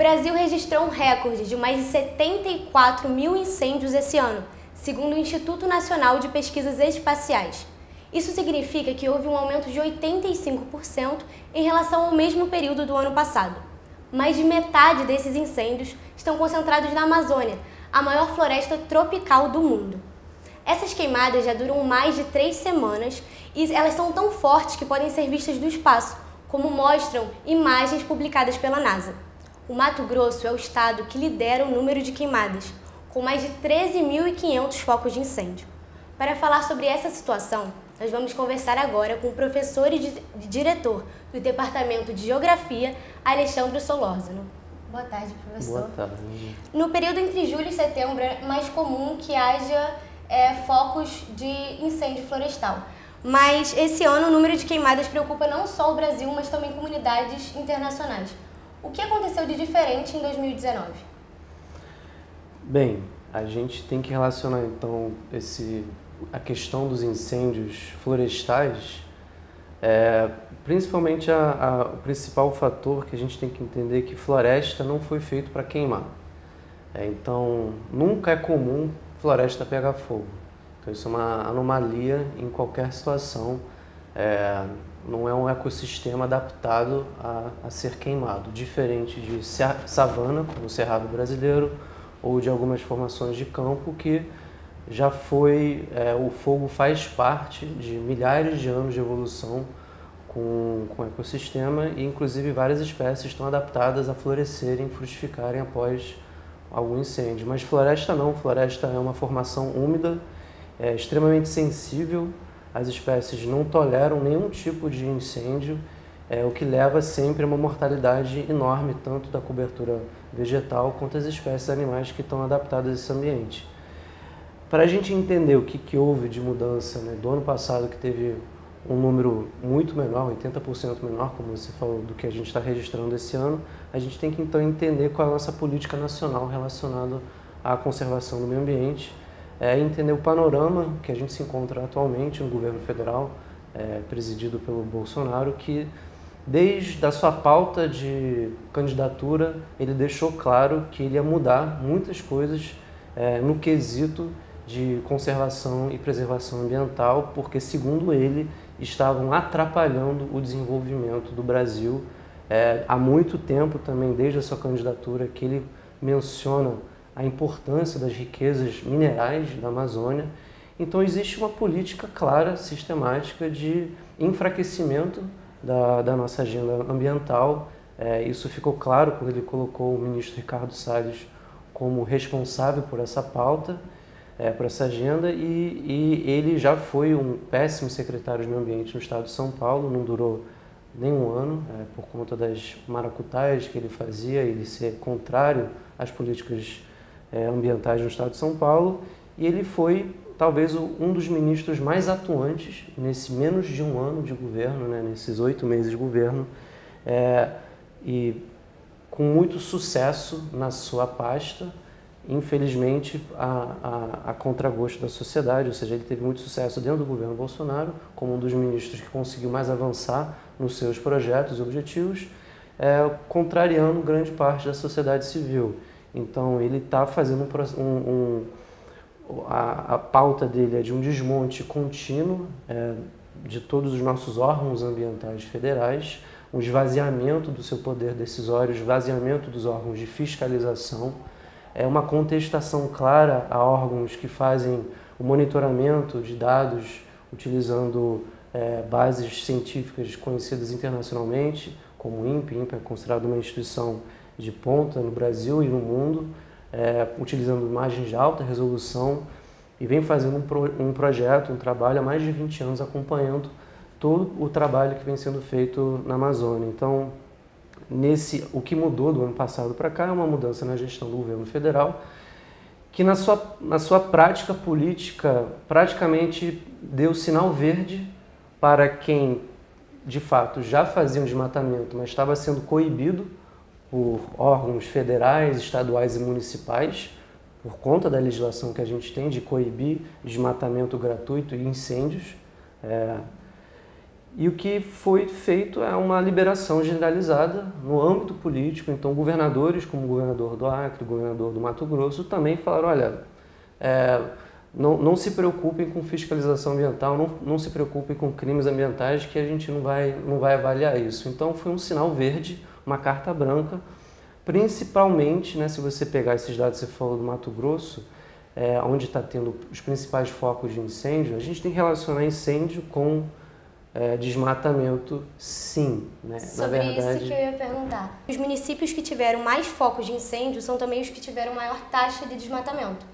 Brasil registrou um recorde de mais de 74 mil incêndios esse ano, segundo o Instituto Nacional de Pesquisas Espaciais. Isso significa que houve um aumento de 85% em relação ao mesmo período do ano passado. Mais de metade desses incêndios estão concentrados na Amazônia, a maior floresta tropical do mundo. Essas queimadas já duram mais de 3 semanas e elas são tão fortes que podem ser vistas do espaço, como mostram imagens publicadas pela NASA. O Mato Grosso é o estado que lidera o número de queimadas, com mais de 13.500 focos de incêndio. Para falar sobre essa situação, nós vamos conversar agora com o professor e diretor do Departamento de Geografia, Alexandre Solórzano. Boa tarde, professor. Boa tarde. No período entre julho e setembro é mais comum que haja focos de incêndio florestal. Mas esse ano o número de queimadas preocupa não só o Brasil, mas também comunidades internacionais. O que aconteceu de diferente em 2019? Bem, a gente tem que relacionar então a questão dos incêndios florestais, principalmente o principal fator que a gente tem que entender é que floresta não foi feito para queimar. Então, nunca é comum floresta pegar fogo. Então, isso é uma anomalia em qualquer situação. Não é um ecossistema adaptado a ser queimado, diferente de savana, como o Cerrado brasileiro, ou de algumas formações de campo que já foi, o fogo faz parte de milhares de anos de evolução com o ecossistema e inclusive várias espécies estão adaptadas a florescerem e frutificarem após algum incêndio. Mas floresta não, floresta é uma formação úmida, extremamente sensível, as espécies não toleram nenhum tipo de incêndio, o que leva sempre a uma mortalidade enorme, tanto da cobertura vegetal quanto as espécies animais que estão adaptadas a esse ambiente. Para a gente entender o que houve de mudança, do ano passado, que teve um número muito menor, 80% menor, como você falou, do que a gente está registrando esse ano, a gente tem que então entender qual é a nossa política nacional relacionada à conservação do meio ambiente, entender o panorama que a gente se encontra atualmente no governo federal, presidido pelo Bolsonaro, que desde a sua pauta de candidatura, ele deixou claro que ele ia mudar muitas coisas no quesito de conservação e preservação ambiental, porque, segundo ele, estavam atrapalhando o desenvolvimento do Brasil. Há muito tempo também, desde a sua candidatura, que ele menciona a importância das riquezas minerais da Amazônia. Então, existe uma política clara, sistemática, de enfraquecimento da nossa agenda ambiental. Isso ficou claro quando ele colocou o ministro Ricardo Salles como responsável por essa pauta, por essa agenda, e ele já foi um péssimo secretário de meio ambiente no estado de São Paulo, não durou nem um ano, por conta das maracutaias que ele fazia, ele ser contrário às políticas ambientais no estado de São Paulo, e ele foi talvez um dos ministros mais atuantes nesse menos de um ano de governo, nesses 8 meses de governo, e com muito sucesso na sua pasta, infelizmente a contragosto da sociedade, ou seja, ele teve muito sucesso dentro do governo Bolsonaro, como um dos ministros que conseguiu mais avançar nos seus projetos e objetivos, contrariando grande parte da sociedade civil. Então ele está fazendo a pauta dele é de um desmonte contínuo de todos os nossos órgãos ambientais federais, um esvaziamento do seu poder decisório, esvaziamento dos órgãos de fiscalização, uma contestação clara a órgãos que fazem o monitoramento de dados utilizando bases científicas conhecidas internacionalmente, como o INPE. O INPE é considerado uma instituição de ponta no Brasil e no mundo, utilizando imagens de alta resolução, e vem fazendo um projeto, um trabalho há mais de 20 anos acompanhando todo o trabalho que vem sendo feito na Amazônia. Então, o que mudou do ano passado para cá é uma mudança na gestão do governo federal, que na sua prática política praticamente deu sinal verde para quem de fato já fazia um desmatamento, mas estava sendo coibido por órgãos federais, estaduais e municipais, por conta da legislação que a gente tem de coibir desmatamento gratuito e incêndios. E o que foi feito é uma liberação generalizada no âmbito político. Então, governadores, como o governador do Acre, o governador do Mato Grosso, também falaram, olha, não se preocupem com fiscalização ambiental, não se preocupem com crimes ambientais, que a gente não vai avaliar isso. Então, foi um sinal verde, uma carta branca, principalmente, né, se você pegar esses dados que você falou do Mato Grosso, onde está tendo os principais focos de incêndio, a gente tem que relacionar incêndio com desmatamento, sim. Né? Sobre Na verdade, isso que eu ia perguntar. Os municípios que tiveram mais focos de incêndio são também os que tiveram maior taxa de desmatamento.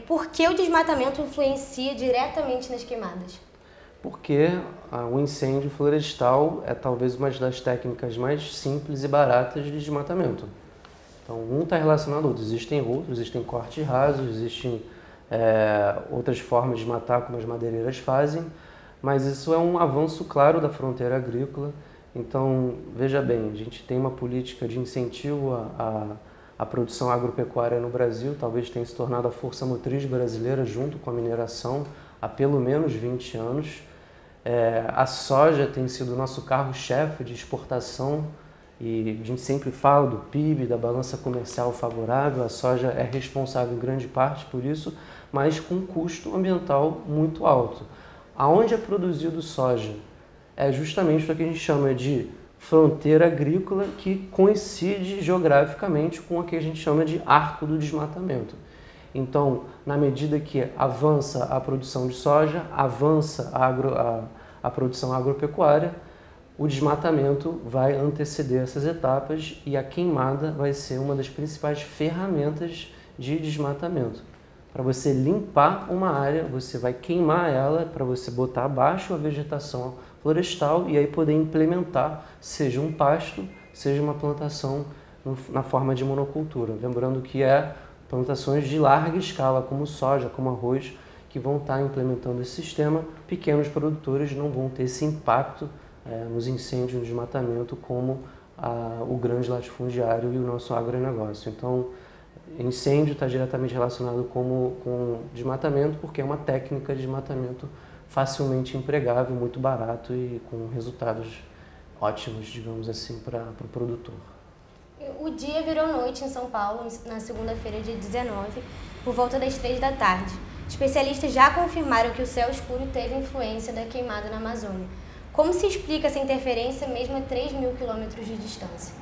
Por que o desmatamento influencia diretamente nas queimadas? Porque o incêndio florestal é talvez uma das técnicas mais simples e baratas de desmatamento. Então, um está relacionado ao outro. Existem outros, existem cortes rasos, existem outras formas de matar, como as madeireiras fazem, mas isso é um avanço claro da fronteira agrícola. Então, veja bem, a gente tem uma política de incentivo à produção agropecuária no Brasil, talvez tenha se tornado a força motriz brasileira junto com a mineração há pelo menos 20 anos. A soja tem sido o nosso carro-chefe de exportação e a gente sempre fala do PIB, da balança comercial favorável. A soja é responsável em grande parte por isso, mas com um custo ambiental muito alto. Aonde é produzido soja? É justamente o que a gente chama de fronteira agrícola, que coincide geograficamente com o que a gente chama de arco do desmatamento. Então, na medida que avança a produção de soja, avança a produção agropecuária, o desmatamento vai anteceder essas etapas e a queimada vai ser uma das principais ferramentas de desmatamento. Para você limpar uma área, você vai queimar ela para você botar abaixo a vegetação florestal e aí poder implementar, seja um pasto, seja uma plantação na forma de monocultura. Lembrando que plantações de larga escala, como soja, como arroz, que vão estar implementando esse sistema. Pequenos produtores não vão ter esse impacto nos incêndios, no desmatamento, como o grande latifundiário e o nosso agronegócio. Então, incêndio está diretamente relacionado com desmatamento, porque é uma técnica de desmatamento facilmente empregável, muito barato e com resultados ótimos, digamos assim, para o produtor. O dia virou noite em São Paulo, na segunda-feira, dia 19, por volta das 3 da tarde. Especialistas já confirmaram que o céu escuro teve influência da queimada na Amazônia. Como se explica essa interferência mesmo a 3.000 quilômetros de distância?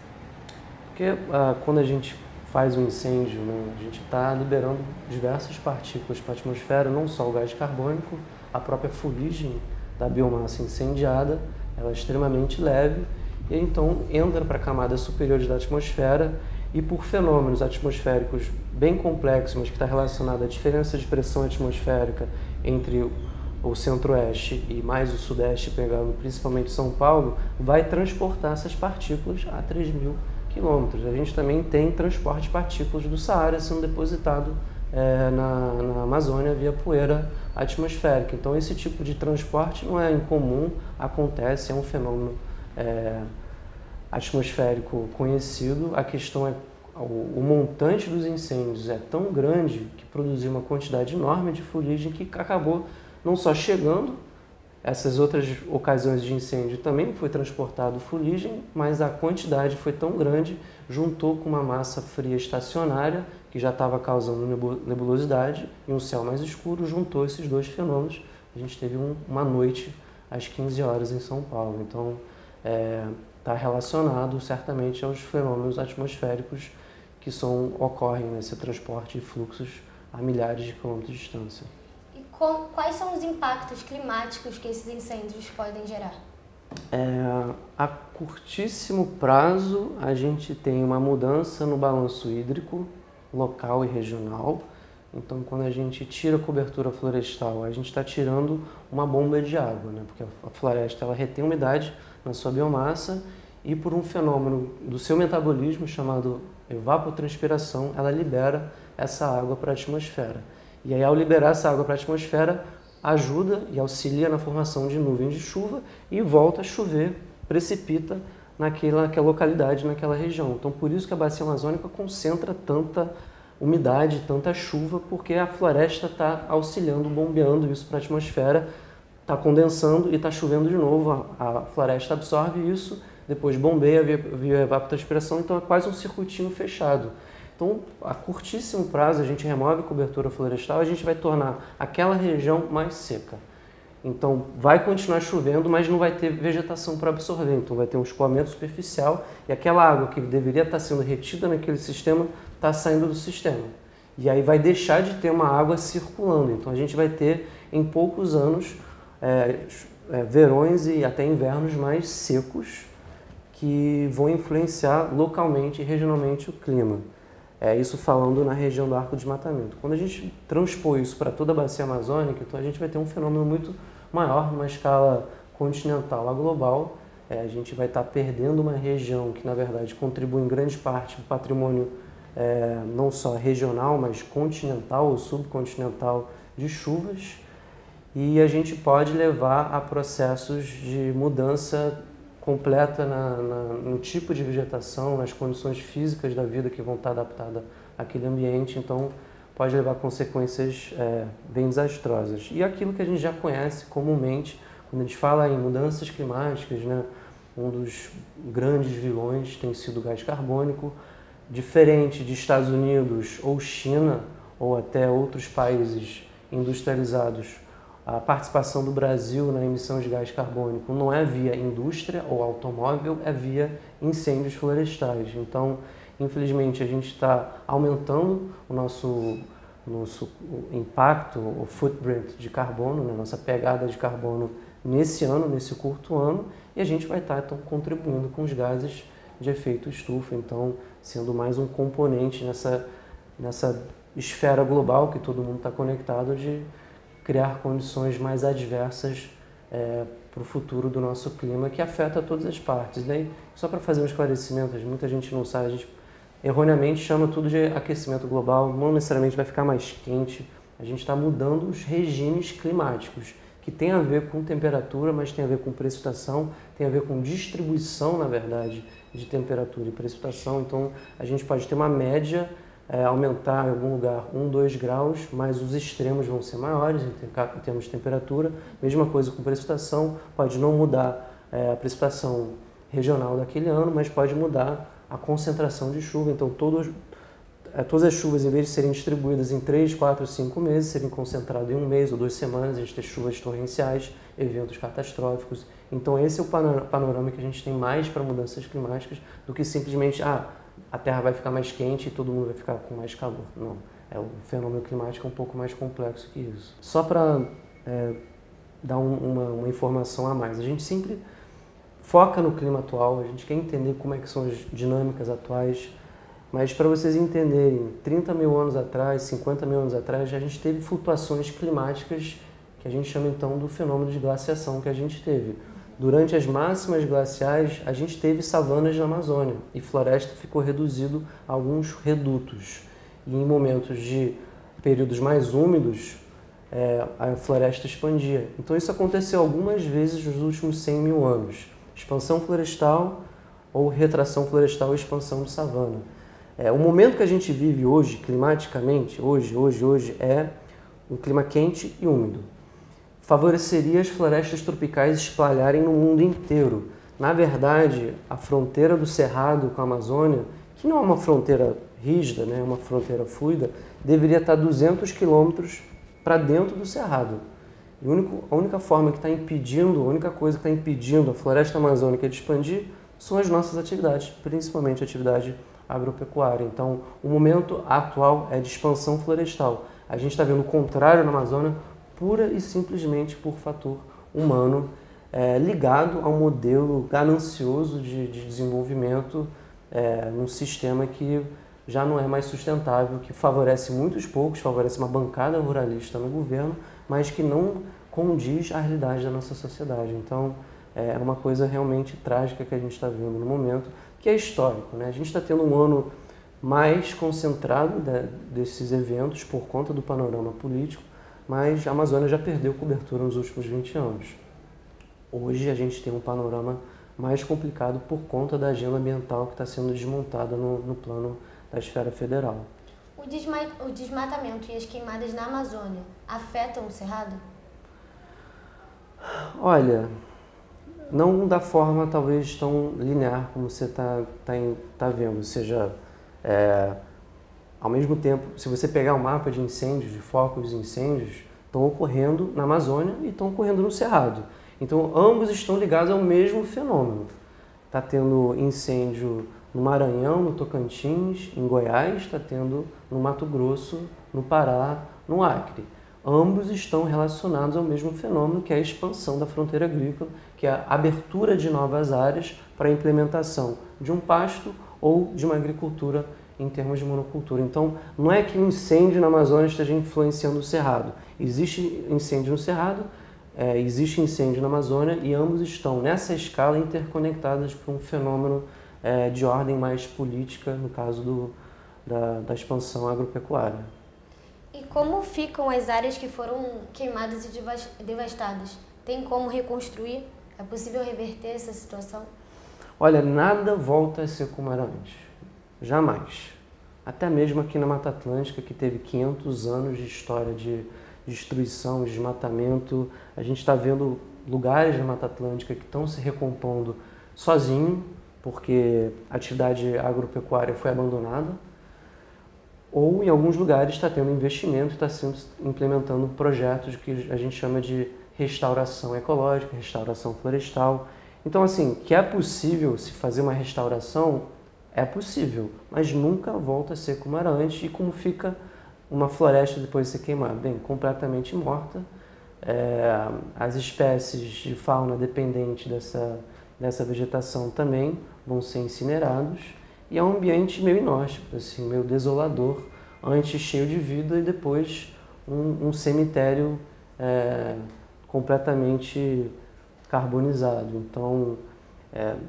Porque quando a gente faz um incêndio, né, a gente está liberando diversas partículas para a atmosfera, não só o gás carbônico, a própria fuligem da biomassa incendiada, ela é extremamente leve, e então entra para camadas superiores da atmosfera e por fenômenos atmosféricos bem complexos, mas que está relacionado à diferença de pressão atmosférica entre o centro-oeste e mais o sudeste, pegando principalmente São Paulo, vai transportar essas partículas a 3.000 quilômetros. A gente também tem transporte de partículas do Saara sendo depositado na Amazônia via poeira atmosférica. Então esse tipo de transporte não é incomum, acontece, é um fenômeno atmosférico conhecido. A questão é o montante dos incêndios é tão grande que produziu uma quantidade enorme de fuligem que acabou não só chegando, essas outras ocasiões de incêndio também foi transportado fuligem, mas a quantidade foi tão grande, juntou com uma massa fria estacionária, que já estava causando nebulosidade, e um céu mais escuro, juntou esses dois fenômenos. A gente teve uma noite às 15 horas em São Paulo. Então, está relacionado certamente aos fenômenos atmosféricos que ocorrem nesse transporte de fluxos a milhares de quilômetros de distância. Quais são os impactos climáticos que esses incêndios podem gerar? A curtíssimo prazo, a gente tem uma mudança no balanço hídrico local e regional. Então, quando a gente tira a cobertura florestal, a gente está tirando uma bomba de água, né? Porque a floresta ela retém umidade na sua biomassa e, por um fenômeno do seu metabolismo chamado evapotranspiração, ela libera essa água para a atmosfera. E aí, ao liberar essa água para a atmosfera, ajuda e auxilia na formação de nuvens de chuva e volta a chover, precipita naquela localidade, naquela região. Então, por isso que a bacia amazônica concentra tanta umidade, tanta chuva, porque a floresta está auxiliando, bombeando isso para a atmosfera, está condensando e está chovendo de novo, a floresta absorve isso, depois bombeia via evapotranspiração, então é quase um circuitinho fechado. Então, a curtíssimo prazo, a gente remove a cobertura florestal, a gente vai tornar aquela região mais seca. Então, vai continuar chovendo, mas não vai ter vegetação para absorver. Então, vai ter um escoamento superficial e aquela água que deveria estar sendo retida naquele sistema está saindo do sistema. E aí vai deixar de ter uma água circulando. Então, a gente vai ter, em poucos anos, verões e até invernos mais secos que vão influenciar localmente e regionalmente o clima. Isso falando na região do Arco de Desmatamento. Quando a gente transpor isso para toda a bacia amazônica, então a gente vai ter um fenômeno muito maior, numa escala continental a global. A gente vai estar perdendo uma região que, na verdade, contribui em grande parte para o patrimônio não só regional, mas continental ou subcontinental de chuvas. E a gente pode levar a processos de mudança completa no tipo de vegetação, nas condições físicas da vida que vão estar adaptadas àquele ambiente, então pode levar a consequências bem desastrosas. E aquilo que a gente já conhece comumente, quando a gente fala em mudanças climáticas, né, um dos grandes vilões tem sido o gás carbônico, diferente de Estados Unidos ou China, ou até outros países industrializados. A participação do Brasil na emissão de gás carbônico não é via indústria ou automóvel, é via incêndios florestais. Então, infelizmente, a gente está aumentando o nosso impacto, o footprint de carbono, né, nossa pegada de carbono nesse ano, nesse curto ano, e a gente vai estar então, contribuindo com os gases de efeito estufa, então sendo mais um componente nessa esfera global que todo mundo está conectado de criar condições mais adversas para o futuro do nosso clima, que afeta todas as partes. Daí, só para fazer um esclarecimento, muita gente não sabe, a gente erroneamente chama tudo de aquecimento global, não necessariamente vai ficar mais quente, a gente está mudando os regimes climáticos, que tem a ver com temperatura, mas tem a ver com precipitação, tem a ver com distribuição, na verdade, de temperatura e precipitação. Então, a gente pode ter uma média, aumentar em algum lugar 1, 2 graus, mas os extremos vão ser maiores em termos de temperatura. Mesma coisa com precipitação, pode não mudar a precipitação regional daquele ano, mas pode mudar a concentração de chuva. Então, todas as chuvas, em vez de serem distribuídas em 3, 4, 5 meses, serem concentradas em 1 mês ou 2 semanas, a gente tem chuvas torrenciais, eventos catastróficos. Então, esse é o panorama que a gente tem mais para mudanças climáticas do que simplesmente a Terra vai ficar mais quente e todo mundo vai ficar com mais calor. Não, o fenômeno climático é um pouco mais complexo que isso. Só para dar uma informação a mais, a gente sempre foca no clima atual, a gente quer entender como é que são as dinâmicas atuais, mas para vocês entenderem, 30 mil anos atrás, 50 mil anos atrás, a gente teve flutuações climáticas que a gente chama então do fenômeno de glaciação que a gente teve. Durante as máximas glaciais, a gente teve savanas na Amazônia e floresta ficou reduzido a alguns redutos. E em momentos de períodos mais úmidos, a floresta expandia. Então isso aconteceu algumas vezes nos últimos 100 mil anos. Expansão florestal ou retração florestal e expansão de savana. O momento que a gente vive hoje, climaticamente, hoje, é um clima quente e úmido. Favoreceria as florestas tropicais espalharem no mundo inteiro. Na verdade, a fronteira do Cerrado com a Amazônia, que não é uma fronteira rígida, né, é uma fronteira fluida, deveria estar 200 quilômetros para dentro do Cerrado. E a única forma que está impedindo, a única coisa que está impedindo a floresta amazônica de expandir são as nossas atividades, principalmente a atividade agropecuária. Então, o momento atual é de expansão florestal. A gente está vendo o contrário na Amazônia, pura e simplesmente por fator humano, ligado a um modelo ganancioso de desenvolvimento num sistema que já não é mais sustentável, que favorece muitos poucos, favorece uma bancada ruralista no governo, mas que não condiz à realidade da nossa sociedade. Então, é uma coisa realmente trágica que a gente está vendo no momento, que é histórico, né? A gente está tendo um ano mais concentrado desses eventos por conta do panorama político, mas a Amazônia já perdeu cobertura nos últimos 20 anos. Hoje a gente tem um panorama mais complicado por conta da agenda ambiental que está sendo desmontada no plano da esfera federal. O desmatamento e as queimadas na Amazônia afetam o Cerrado? Olha, não da forma talvez tão linear como você tá vendo, ou seja, ao mesmo tempo, se você pegar o mapa de incêndios, de focos de incêndios, estão ocorrendo na Amazônia e estão ocorrendo no Cerrado. Então, ambos estão ligados ao mesmo fenômeno. Está tendo incêndio no Maranhão, no Tocantins, em Goiás, está tendo no Mato Grosso, no Pará, no Acre. Ambos estão relacionados ao mesmo fenômeno, que é a expansão da fronteira agrícola, que é a abertura de novas áreas para a implementação de um pasto ou de uma agricultura em termos de monocultura. Então, não é que o incêndio na Amazônia esteja influenciando o Cerrado. Existe incêndio no Cerrado, existe incêndio na Amazônia e ambos estão, nessa escala, interconectados por um fenômeno de ordem mais política, no caso da expansão agropecuária. E como ficam as áreas que foram queimadas e devastadas? Tem como reconstruir? É possível reverter essa situação? Olha, nada volta a ser como era antes. Jamais. Até mesmo aqui na Mata Atlântica, que teve 500 anos de história de destruição, desmatamento, a gente está vendo lugares na Mata Atlântica que estão se recompondo sozinho, porque a atividade agropecuária foi abandonada, ou em alguns lugares está tendo investimento e está sendo implementando projetos que a gente chama de restauração ecológica, restauração florestal. Então, assim, que é possível se fazer uma restauração, é possível, mas nunca volta a ser como era antes. E como fica uma floresta depois de ser queimada? Bem, completamente morta. As espécies de fauna dependente dessa vegetação também vão ser incinerados. E é um ambiente meio inóspito, assim, meio desolador, antes cheio de vida e depois um cemitério completamente carbonizado. Então,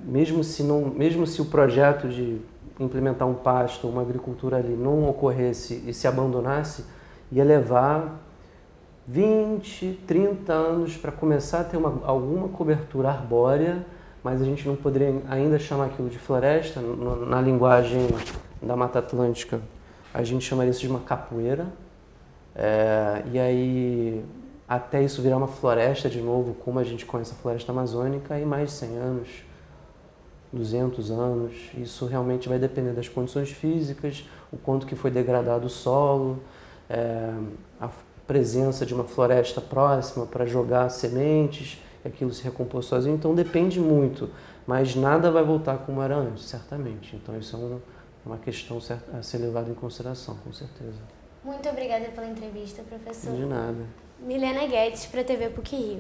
mesmo se o projeto de implementar um pasto, uma agricultura ali não ocorresse e se abandonasse, ia levar 20, 30 anos para começar a ter alguma cobertura arbórea, mas a gente não poderia ainda chamar aquilo de floresta. Na linguagem da Mata Atlântica, a gente chamaria isso de uma capoeira. E aí, até isso virar uma floresta de novo, como a gente conhece a floresta amazônica, aí mais de 100 anos, 200 anos. Isso realmente vai depender das condições físicas, o quanto que foi degradado o solo, a presença de uma floresta próxima para jogar sementes, aquilo se recompôs sozinho. Então depende muito, mas nada vai voltar como era antes, certamente. Então isso é uma questão a ser levada em consideração, com certeza. Muito obrigada pela entrevista, professor. De nada. Milena Guedes, para a TV PUC Rio.